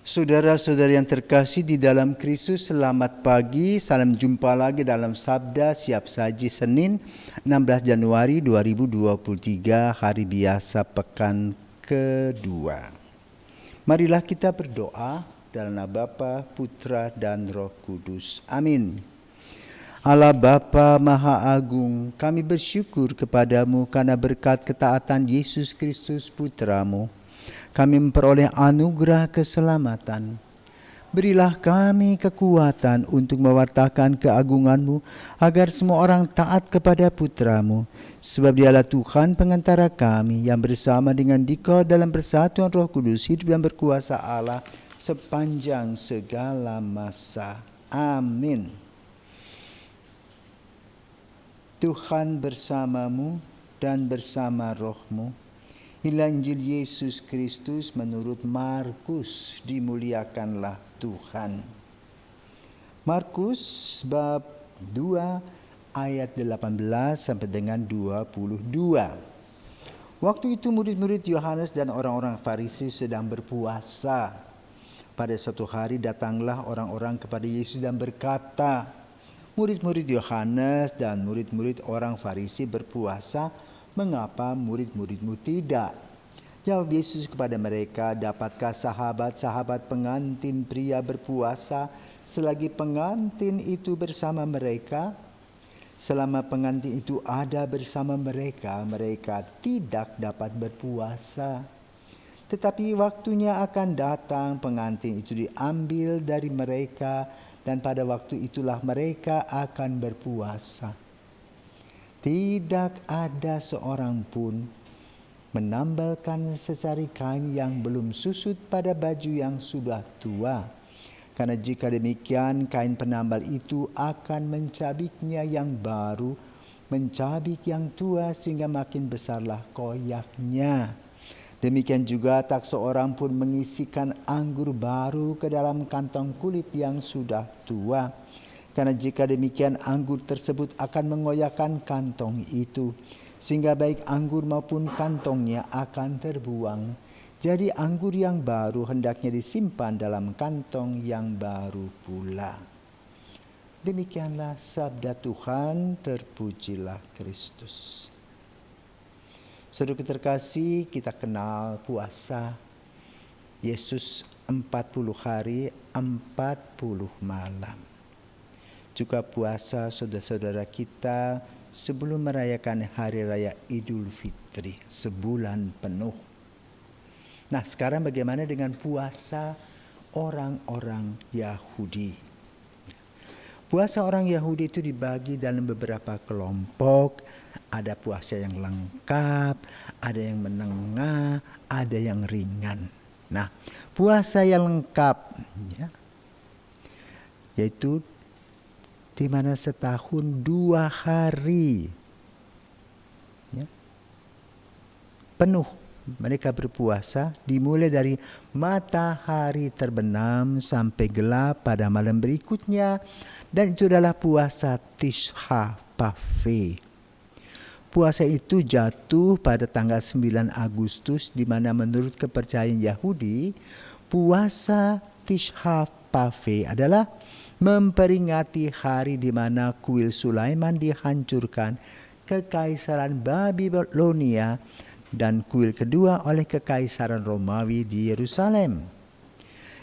Saudara-saudari yang terkasih di dalam Kristus, selamat pagi. Salam jumpa lagi dalam Sabda Siap Saji Senin 16 Januari 2023, hari biasa pekan kedua. Marilah kita berdoa dalam nama Bapa, Putra dan Roh Kudus. Amin. Allah Bapa Maha Agung, kami bersyukur kepadamu karena berkat ketaatan Yesus Kristus Putramu, kami memperoleh anugerah keselamatan. Berilah kami kekuatan untuk mewartakan keagungan-Mu, agar semua orang taat kepada Putra-Mu, sebab Dialah Tuhan pengantara kami yang bersama dengan Dikau dalam persatuan Roh Kudus, hidup dan berkuasa Allah sepanjang segala masa. Amin. Tuhan bersamamu dan bersama rohmu. Inilah Injil Yesus Kristus menurut Markus, dimuliakanlah Tuhan. Markus bab 2 ayat 18 sampai dengan 22. Waktu itu murid-murid Yohanes dan orang-orang Farisi sedang berpuasa. Pada suatu hari datanglah orang-orang kepada Yesus dan berkata, "Murid-murid Yohanes dan murid-murid orang Farisi berpuasa, mengapa murid-murid-mu tidak?" Jawab Yesus kepada mereka, "Dapatkah sahabat-sahabat pengantin pria berpuasa selagi pengantin itu bersama mereka? Selama pengantin itu ada bersama mereka, mereka tidak dapat berpuasa. Tetapi waktunya akan datang, pengantin itu diambil dari mereka, dan pada waktu itulah mereka akan berpuasa. Tidak ada seorang pun menambalkan secari kain yang belum susut pada baju yang sudah tua. Karena jika demikian, kain penambal itu akan mencabiknya yang baru, mencabik yang tua, sehingga makin besarlah koyaknya. Demikian juga tak seorang pun mengisikan anggur baru ke dalam kantong kulit yang sudah tua. Karena jika demikian, anggur tersebut akan mengoyakkan kantong itu, sehingga baik anggur maupun kantongnya akan terbuang. Jadi anggur yang baru hendaknya disimpan dalam kantong yang baru pula." Demikianlah sabda Tuhan, terpujilah Kristus. Saudara terkasih, kita kenal puasa Yesus 40 hari 40 malam. Juga puasa saudara-saudara kita sebelum merayakan Hari Raya Idul Fitri, sebulan penuh. Nah, sekarang bagaimana dengan puasa orang-orang Yahudi? Puasa orang Yahudi itu dibagi dalam beberapa kelompok. Ada puasa yang lengkap, ada yang menengah, ada yang ringan. Nah, puasa yang lengkap yaitu di mana setahun 2 hari penuh mereka berpuasa, dimulai dari matahari terbenam sampai gelap pada malam berikutnya, dan itu adalah puasa Tisha B'Av. Puasa itu jatuh pada tanggal 9 Agustus, di mana menurut kepercayaan Yahudi, puasa Tisha B'Av adalah memperingati hari di mana kuil Sulaiman dihancurkan Kekaisaran Babilonia dan kuil kedua oleh Kekaisaran Romawi di Yerusalem.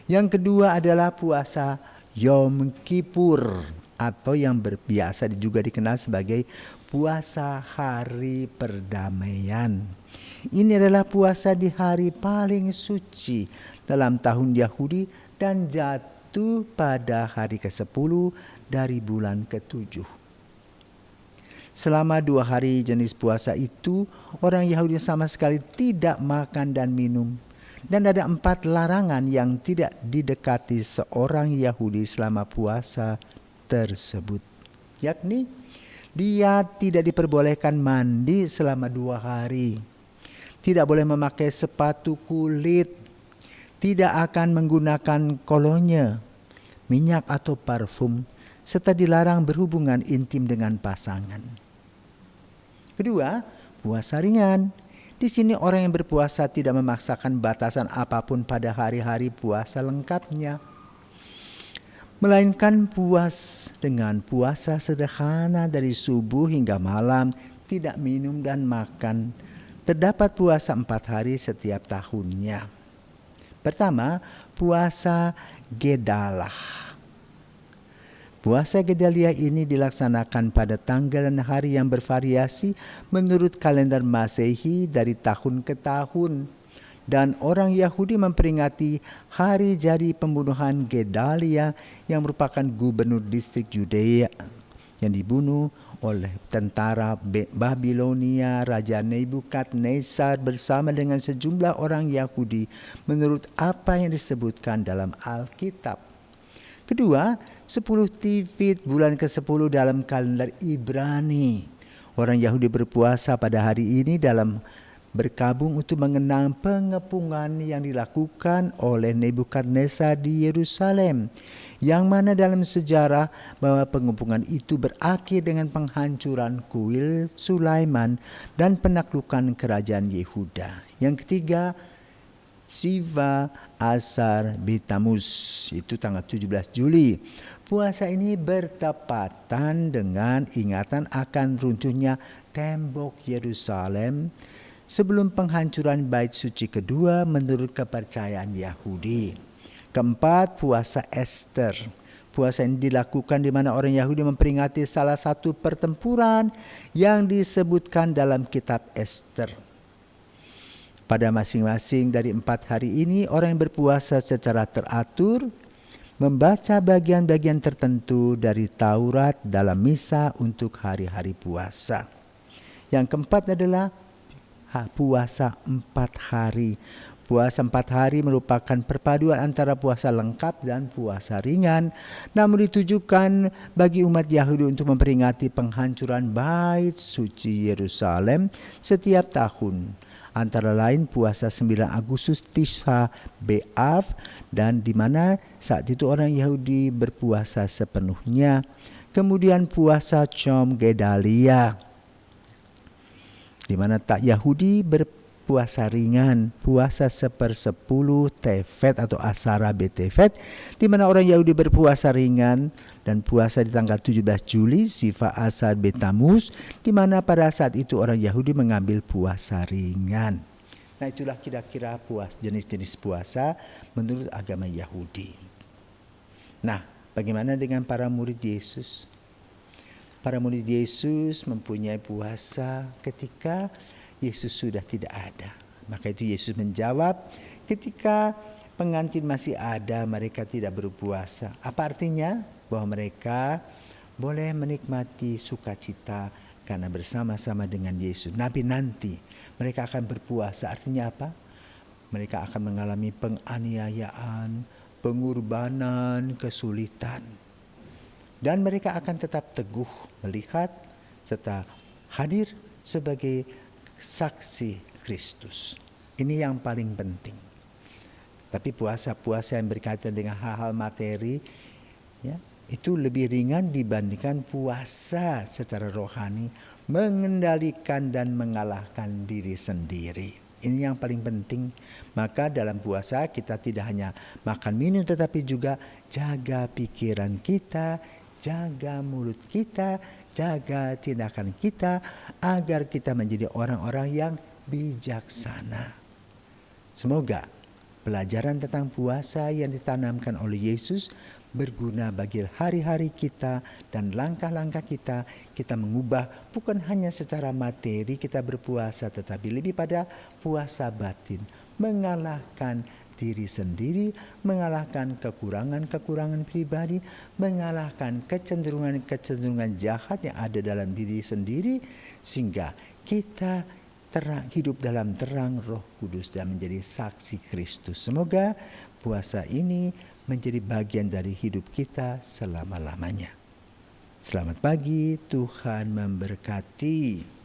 Yang kedua adalah puasa Yom Kippur, atau yang biasa juga dikenal sebagai puasa hari perdamaian. Ini adalah puasa di hari paling suci dalam tahun Yahudi dan jatuh pada hari ke-10 dari bulan ke-7. Selama 2 hari jenis puasa itu, orang Yahudi sama sekali tidak makan dan minum. Dan ada 4 larangan yang tidak didekati seorang Yahudi selama puasa tersebut. Yakni, dia tidak diperbolehkan mandi selama 2 hari. Tidak boleh memakai sepatu kulit. Tidak akan menggunakan kolonye, minyak atau parfum, serta dilarang berhubungan intim dengan pasangan. Kedua, puasa ringan. Di sini orang yang berpuasa tidak memaksakan batasan apapun pada hari-hari puasa lengkapnya, melainkan puas dengan puasa sederhana dari subuh hingga malam, tidak minum dan makan. Terdapat puasa 4 hari setiap tahunnya. Pertama, puasa Gedalah. Puasa Gedalia ini dilaksanakan pada tanggal dan hari yang bervariasi menurut kalender Masehi dari tahun ke tahun. Dan orang Yahudi memperingati hari jadi pembunuhan Gedalia yang merupakan gubernur distrik Yudea yang dibunuh oleh tentara Babilonia Raja Nebukadnezar bersama dengan sejumlah orang Yahudi menurut apa yang disebutkan dalam Alkitab. Kedua, 10 Tifit bulan ke-10 dalam kalender Ibrani. Orang Yahudi berpuasa pada hari ini dalam berkabung untuk mengenang pengepungan yang dilakukan oleh Nebukadnezar di Yerusalem, yang mana dalam sejarah bahwa pengepungan itu berakhir dengan penghancuran kuil Sulaiman dan penaklukan kerajaan Yehuda. Yang ketiga, Siva Asar Betamuz, itu tanggal 17 Juli. Puasa ini bertepatan dengan ingatan akan runtuhnya tembok Yerusalem sebelum penghancuran bait suci kedua menurut kepercayaan Yahudi. Keempat, puasa Ester. Puasa ini dilakukan di mana orang Yahudi memperingati salah satu pertempuran yang disebutkan dalam kitab Ester. Pada masing-masing dari 4 hari ini, orang yang berpuasa secara teratur membaca bagian-bagian tertentu dari Taurat dalam misa untuk hari-hari puasa. Yang keempat adalah puasa 4 hari. Puasa 4 hari merupakan perpaduan antara puasa lengkap dan puasa ringan, namun ditujukan bagi umat Yahudi untuk memperingati penghancuran bait suci Yerusalem setiap tahun. Antara lain puasa 9 Agustus Tisha B'Av, dan di mana saat itu orang Yahudi berpuasa sepenuhnya. Kemudian puasa Chom Gedalia, di mana tak Yahudi berpuasa ringan, puasa 1/10 Tevet atau Asara Betevet, di mana orang Yahudi berpuasa ringan, dan puasa di tanggal 17 Juli Siva Asar Betamuz, di mana pada saat itu orang Yahudi mengambil puasa ringan. Nah, itulah kira-kira jenis-jenis puasa menurut agama Yahudi. Nah, bagaimana dengan para murid Yesus? Para murid Yesus mempunyai puasa ketika Yesus sudah tidak ada. Maka itu Yesus menjawab, ketika pengantin masih ada, mereka tidak berpuasa. Apa artinya? Bahwa mereka boleh menikmati sukacita karena bersama-sama dengan Yesus. Nabi nanti mereka akan berpuasa. Artinya apa? Mereka akan mengalami penganiayaan, pengorbanan, kesulitan. Dan mereka akan tetap teguh melihat serta hadir sebagai saksi Kristus. Ini yang paling penting. Tapi puasa-puasa yang berkaitan dengan hal-hal materi, ya, itu lebih ringan dibandingkan puasa secara rohani, mengendalikan dan mengalahkan diri sendiri. Ini yang paling penting. Maka dalam puasa kita tidak hanya makan minum, tetapi juga jaga pikiran kita, jaga mulut kita, jaga tindakan kita, agar kita menjadi orang-orang yang bijaksana. Semoga pelajaran tentang puasa yang ditanamkan oleh Yesus berguna bagi hari-hari kita dan langkah-langkah kita. Kita mengubah bukan hanya secara materi kita berpuasa, tetapi lebih pada puasa batin, mengalahkan diri sendiri, mengalahkan kekurangan-kekurangan pribadi, mengalahkan kecenderungan-kecenderungan jahat yang ada dalam diri sendiri, sehingga kita hidup dalam terang Roh Kudus dan menjadi saksi Kristus. Semoga puasa ini menjadi bagian dari hidup kita selama-lamanya. Selamat pagi, Tuhan memberkati.